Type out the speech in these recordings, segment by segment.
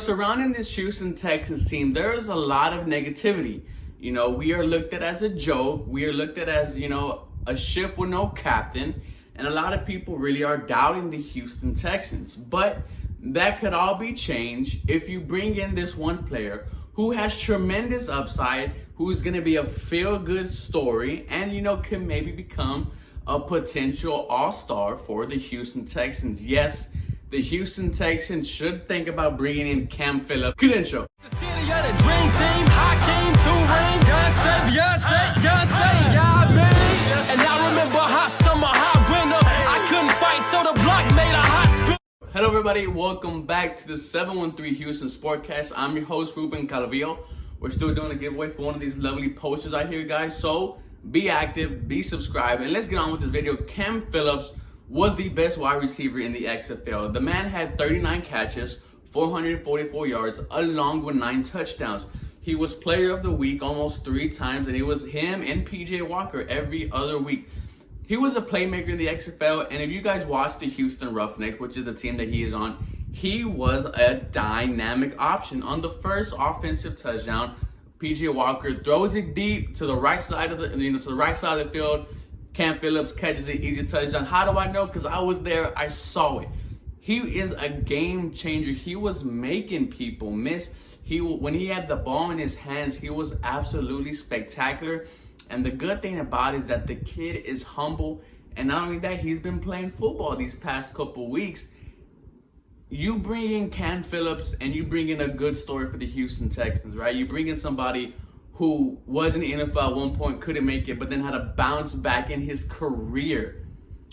Surrounding this Houston Texans team, there is a lot of negativity. We are looked at as a joke. We are looked at as, a ship with no captain. And a lot of people really are doubting the Houston Texans. But that could all be changed if you bring in this one player who has tremendous upside, who's going to be a feel-good story, and, can maybe become a potential all-star for the Houston Texans. Yes, the Houston Texans should think about bringing in Cam Phillips. Credential. The city of the dream team, Hakeem, Tulane, Beyonce, yeah, man. And I remember hot summer, hot winter. I couldn't fight, so the block made a hot spin. Hello, everybody. Welcome back to the 713 Houston Sportcast. I'm your host, Ruben Calvillo. We're still doing a giveaway for one of these lovely posters out here, guys. So be active, be subscribed, and let's get on with this video. Cam Phillips was the best wide receiver in the XFL. The man had 39 catches, 444 yards, along with 9 touchdowns. He was player of the week almost 3 times, and it was him and PJ Walker every other week. He was a playmaker in the XFL, and if you guys watch the Houston Roughnecks, which is the team that he is on, he was a dynamic option. On the first offensive touchdown, PJ Walker throws it deep to the right side of the the field. Cam Phillips catches an easy touchdown. How do I know? Because I was there. I saw it. He is a game changer. He was making people miss. When he had the ball in his hands, he was absolutely spectacular. And the good thing about it is that the kid is humble. And not only that, he's been playing football these past couple weeks. You bring in Cam Phillips and you bring in a good story for the Houston Texans, right? You bring in somebody who was in the NFL at one point, couldn't make it, but then had a bounce back in his career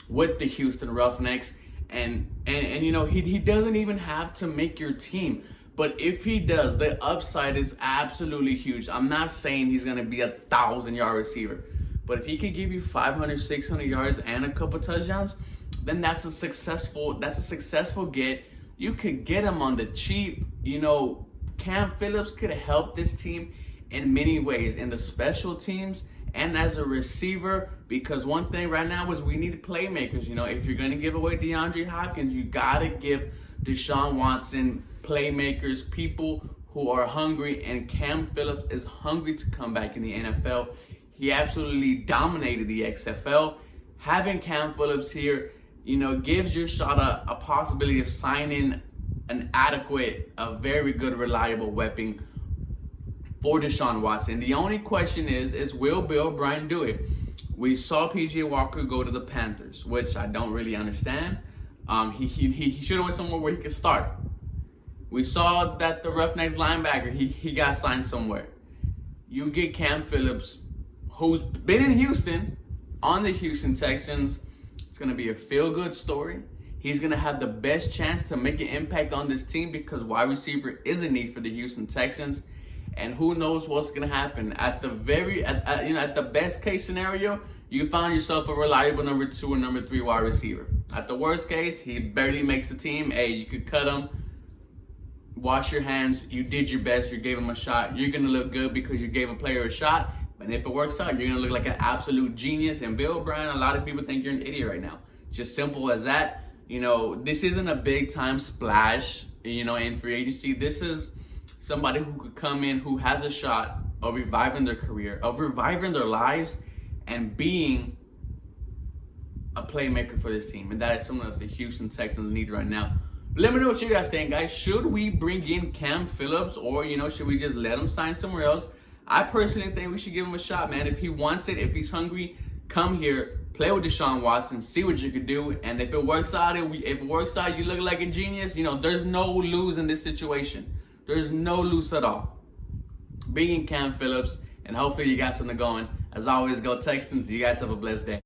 with the Houston Roughnecks. And he doesn't even have to make your team. But if he does, the upside is absolutely huge. I'm not saying he's going to be a 1,000-yard receiver. But if he could give you 500, 600 yards and a couple touchdowns, then that's a successful get. You could get him on the cheap. Cam Phillips could help this team in many ways, in the special teams and as a receiver, because one thing right now is we need playmakers. If you're going to give away DeAndre Hopkins, you got to give Deshaun Watson playmakers, people who are hungry, and Cam Phillips is hungry to come back in the NFL. He absolutely dominated the XFL. Having Cam Phillips here, gives your shot a possibility of signing an adequate, a very good, reliable weapon for Deshaun Watson. The only question is will Bill O'Brien do it? We saw PJ Walker go to the Panthers, which I don't really understand. He should have went somewhere where he could start. We saw that the Roughnecks linebacker, he got signed somewhere. You get Cam Phillips, who's been in Houston, on the Houston Texans. It's going to be a feel-good story. He's going to have the best chance to make an impact on this team because wide receiver is a need for the Houston Texans. And who knows what's going to happen. At the best case scenario, you found yourself a reliable number 2 or number 3 wide receiver. At the worst case, he barely makes the team. Hey, you could cut him. Wash your hands. You did your best. You gave him a shot. You're going to look good because you gave a player a shot. And if it works out, you're going to look like an absolute genius. And Bill O'Brien, a lot of people think you're an idiot right now. Just simple as that. This isn't a big time splash, in free agency. This is somebody who could come in, who has a shot of reviving their career, of reviving their lives, and being a playmaker for this team. And that is something that the Houston Texans need right now. Let me know what you guys think, guys. Should we bring in Cam Phillips, or, should we just let him sign somewhere else? I personally think we should give him a shot, man. If he wants it, if he's hungry, come here, play with Deshaun Watson, see what you could do. And if it works out, you look like a genius. There's no lose in this situation. There's no lose at all. Bring in Cam Phillips, and hopefully you got something going. As always, go Texans. You guys have a blessed day.